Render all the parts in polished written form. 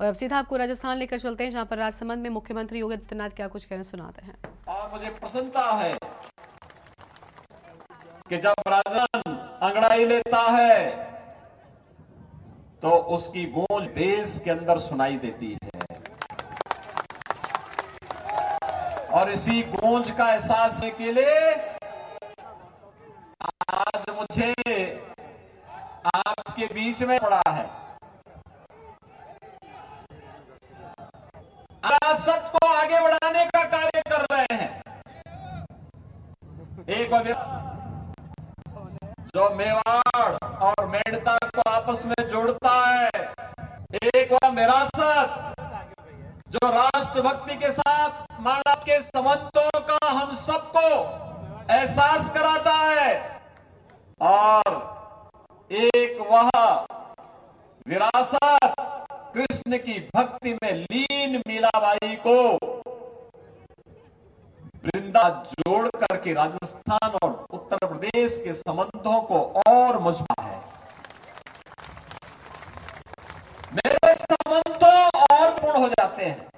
और अब सीधा आपको राजस्थान लेकर चलते हैं, जहां पर राजसमंद में मुख्यमंत्री योगी आदित्यनाथ क्या कुछ कहना सुनाते हैं। और मुझे प्रसन्नता है कि जब राजन अंगड़ाई लेता है तो उसकी गूंज देश के अंदर सुनाई देती है, और इसी गूंज का एहसास के लिए आज मुझे आपके बीच में पड़ा है। विरासत को आगे बढ़ाने का कार्य कर रहे हैं। एक जो मेवाड़ और मेड़ता को आपस में जोड़ता है, एक वह विरासत जो राष्ट्रभक्ति के साथ मानव के संबंधों का हम सबको एहसास कराता है, और एक वह विरासत कृष्ण की भक्ति में लीन मीराबाई को वृंदा जोड़ करके राजस्थान और उत्तर प्रदेश के संबंधों को और मजबूत है। मेरे संबंध तो और पूर्ण हो जाते हैं।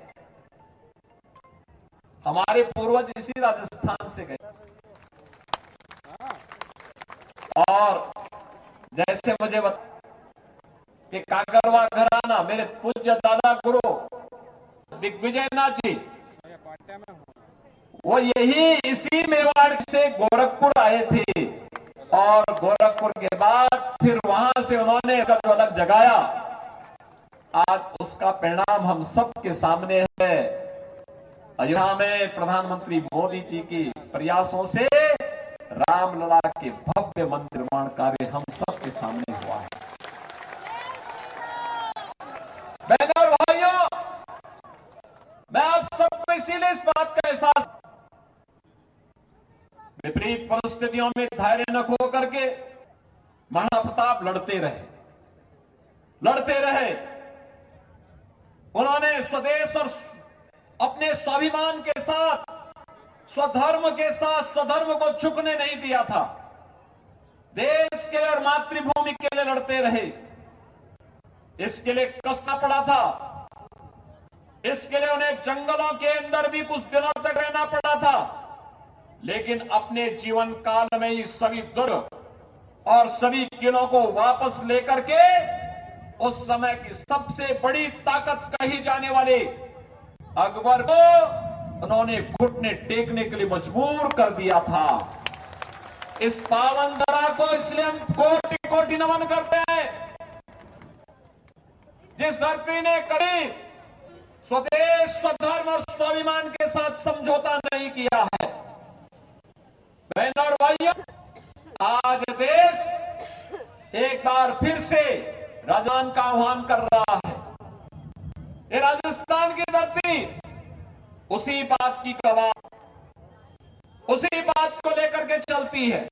हमारे पूर्वज इसी राजस्थान से गए, और जैसे मुझे बता कि काकरवा घराना, मेरे पूज्य दादा गुरु दिग्विजयनाथ जी, वो यही इसी मेवाड़ से गोरखपुर आए थे, और गोरखपुर के बाद फिर वहां से उन्होंने जो अलग जगाया, आज उसका परिणाम हम सबके सामने है। अयोध्या में प्रधानमंत्री मोदी जी के प्रयासों से रामलला के भव्य मंदिर निर्माण कार्य हम सबके सामने हुआ है। बहनों और भाइयों, मैं आप सबको इसीलिए इस बात का एहसास, विपरीत परिस्थितियों में धैर्य न खो करके महाराणा प्रताप लड़ते रहे। उन्होंने स्वदेश और अपने स्वाभिमान के साथ, स्वधर्म के साथ स्वधर्म को झुकने नहीं दिया था। देश के और मातृभूमि के लिए लड़ते रहे। इसके लिए कष्ट पड़ा था, इसके लिए उन्हें जंगलों के अंदर भी कुछ दिनों तक रहना पड़ा था, लेकिन अपने जीवन काल में ही सभी दुर्ग और सभी किलों को वापस लेकर के उस समय की सबसे बड़ी ताकत कही जाने वाले अकबर को उन्होंने घुटने टेकने के लिए मजबूर कर दिया था। इस पावन धरा को इसलिए हम कोटि कोटि नमन करते हैं, जिस धरती ने कभी स्वदेश, स्वधर्म और स्वाभिमान के साथ समझौता नहीं किया है। बहनों और भाइयों, आज देश एक बार फिर से राजस्थान का आह्वान कर रहा है। ये राजस्थान की धरती उसी बात की गवाह, उसी बात को लेकर के चलती है।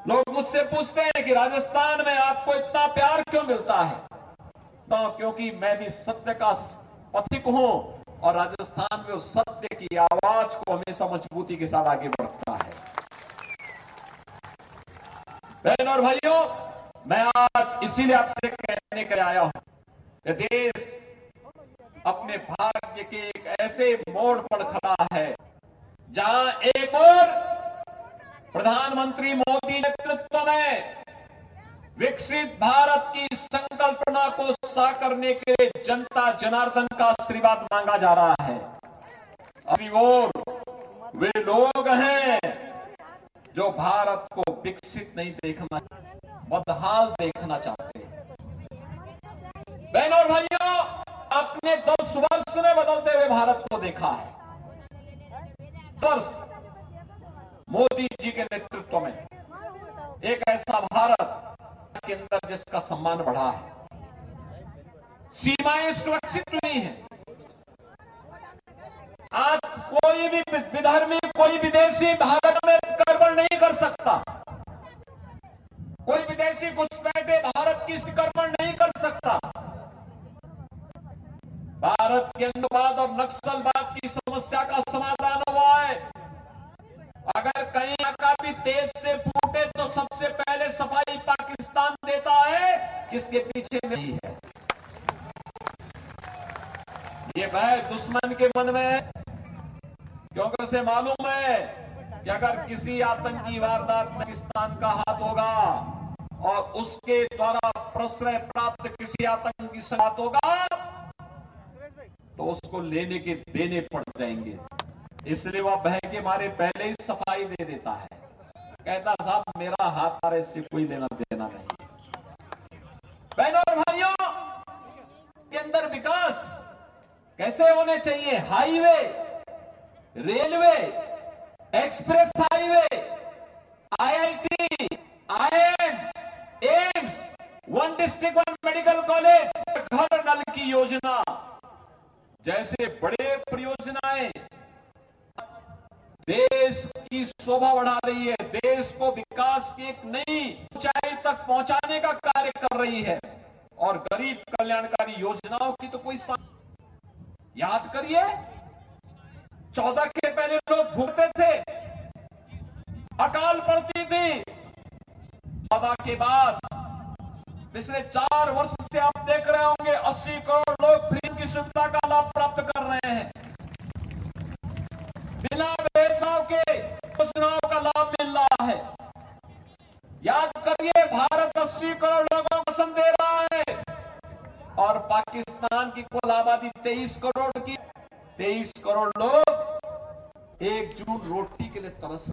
लोग मुझसे पूछते हैं कि राजस्थान में आपको इतना प्यार क्यों मिलता है? तो क्योंकि मैं भी सत्य का पथिक हूं, और राजस्थान में उस सत्य की आवाज को हमेशा मजबूती के साथ आगे बढ़ता है। बहनों और भाइयों, मैं आज इसीलिए आपसे कहने के आया हूं कि देश अपने भाग्य के एक ऐसे मोड़ पर खड़ा है जहां एक और प्रधानमंत्री मोदी नेतृत्व में विकसित भारत की संकल्पना को साकार करने के लिए जनता जनार्दन का आशीर्वाद मांगा जा रहा है। अभी वे लोग हैं जो भारत को विकसित नहीं देखना, बदहाल देखना चाहते हैं। बहनों और भाइयों, अपने 10 वर्ष में बदलते हुए भारत को देखा है। 10 वर्ष मोदी जी के नेतृत्व में एक ऐसा भारत के अंदर जिसका सम्मान बढ़ा है, सीमाएं सुरक्षित हुई हैं। आज कोई भी विधर्मी, कोई विदेशी भारत में आक्रमण नहीं कर सकता। कोई विदेशी घुसपैठे भारत की आक्रमण नहीं कर सकता। भारत के अंगवाद और नक्सलवाद की समस्या का समाधान हुआ है। अगर कहीं का भी तेज से फूटे तो सबसे पहले सफाई पाकिस्तान देता है, किसके पीछे नहीं है। ये भय दुश्मन के मन में है, क्योंकि उसे मालूम है कि अगर किसी आतंकी वारदात में पाकिस्तान का हाथ होगा और उसके द्वारा प्रश्रय प्राप्त किसी आतंकी से हाथ होगा तो उसको लेने के देने पड़ जाएंगे। इसलिए वह भय के मारे पहले ही सफाई दे देता है, कहता साहब मेरा हाथ मारे इससे कोई लेना देना नहीं। बहनों और भाइयों के अंदर विकास कैसे होने चाहिए? Highway, railway, express highway, IIT, IIM, AIIMS, one district one medical college, घर नल की योजना जैसे बड़े परियोजनाएं देश की शोभा बढ़ा रही है, देश को विकास की एक नई ऊंचाई तक पहुंचाने का कार्य कर रही है। और गरीब कल्याणकारी योजनाओं की तो कोई याद करिए, 14 के पहले लोग भूखते थे, अकाल पड़ती थी। 14 के बाद पिछले 4 वर्ष से आप देख रहे होंगे 80 करोड़ लोग फ्री की सुविधा का लाभ प्राप्त कर रहे हैं, बिना भेदभाव के योजनाओं का लाभ मिल रहा है। याद करिए, भारत 80 करोड़ लोगों को राशन दे रहा है और पाकिस्तान की कुल आबादी 23 करोड़ की। 23 करोड़ लोग 1 जून रोटी के लिए तरस